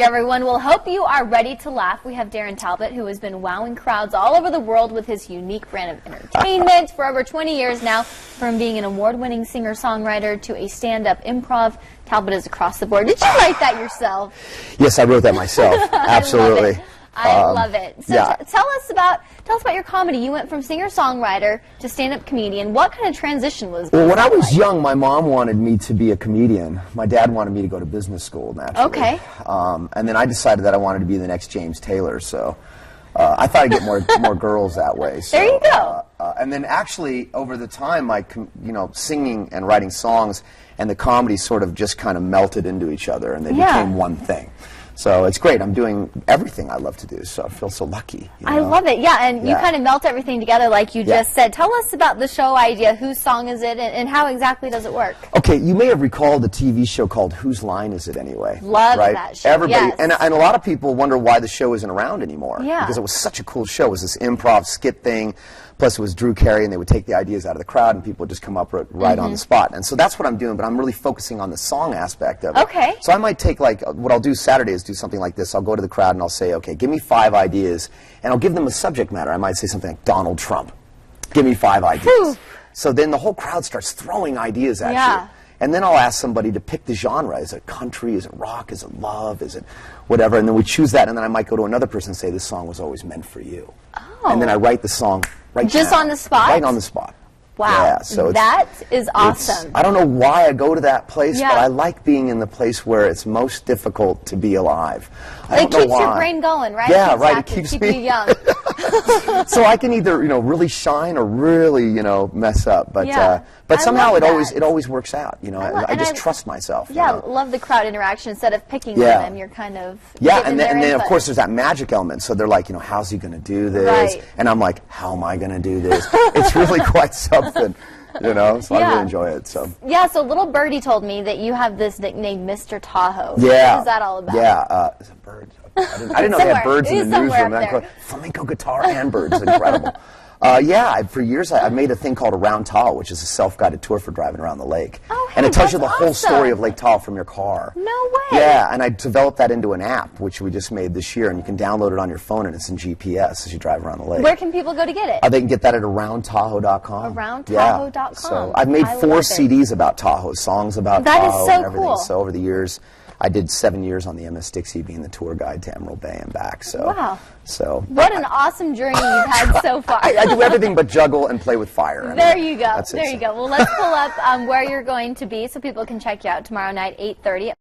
Everyone, we'll hope you are ready to laugh. We have Darin Talbot, who has been wowing crowds all over the world with his unique brand of entertainment for over 20 years now. From being an award-winning singer-songwriter to a stand-up improv, Talbot is across the board. Did you write that yourself? Yes, I wrote that myself. Absolutely. I love it. So yeah. tell us about your comedy. You went from singer-songwriter to stand-up comedian. What kind of transition was that? Well, when I was young, my mom wanted me to be a comedian. My dad wanted me to go to business school, naturally. Okay. And then I decided that I wanted to be the next James Taylor, so I thought I'd get more girls that way. So, there you go. And then actually, over the time, my singing and writing songs and the comedy sort of just kind of melted into each other, and they became one thing. So it's great. I'm doing everything I love to do, so I feel so lucky. I love it. Yeah, and you kind of melt everything together like you just said. Tell us about the show idea. Whose song is it, and how exactly does it work? Okay, you may have recalled the TV show called Whose Line Is It Anyway? Love that show. Everybody, and a lot of people wonder why the show isn't around anymore. Yeah. Because it was such a cool show. It was this improv skit thing. Plus, it was Drew Carey, and they would take the ideas out of the crowd, and people would just come up right on the spot. And so that's what I'm doing, but I'm really focusing on the song aspect of it. Okay. So I might take, like, what I'll do Saturday is do something like this. I'll go to the crowd, and I'll say, okay, give me 5 ideas, and I'll give them a subject matter. I might say something like Donald Trump. Give me 5 ideas. Whew. So then the whole crowd starts throwing ideas at you. And then I'll ask somebody to pick the genre. Is it country? Is it rock? Is it love? Is it whatever? And then we choose that, and then I might go to another person and say, this song was always meant for you. Oh. And then I write the song just on the spot? Right on the spot. Wow. Yeah, so that is awesome. I don't know why I go to that place, but I like being in the place where it's most difficult to be alive. I don't know why. It keeps your brain going, right? Yeah, right. It keeps me you young. So I can either really shine or really mess up, but somehow it always works out. I just trust myself. Yeah, love the crowd interaction. Instead of picking on them, you're kind of and then of course there's that magic element. So they're like, how's he going to do this? Right. And I'm like, how am I going to do this? It's really quite something. So I really enjoy it. So little birdie told me that you have this nickname, Mr. Tahoe. Yeah. What is that all about? Yeah, it's a bird. I didn't know they had birds in the newsroom. Flamenco guitar and birds, incredible. For years I made a thing called Around Tahoe, which is a self-guided tour for driving around the lake. Oh, hey, and it tells you the whole story of Lake Tahoe from your car. No way. Yeah, and I developed that into an app, which we just made this year, and you can download it on your phone, and it's in GPS as you drive around the lake. Where can people go to get it? They can get that at AroundTahoe.com. AroundTahoe.com. Yeah. So I've made 4 CDs about Tahoe, songs about Tahoe and everything. Cool. So over the years, I did 7 years on the MS Dixie, being the tour guide to Emerald Bay and back. So, wow. So what an awesome journey you've had so far. I do everything but juggle and play with fire. There you go. That's there you go. Well, let's pull up where you're going to be so people can check you out tomorrow night, 8:30.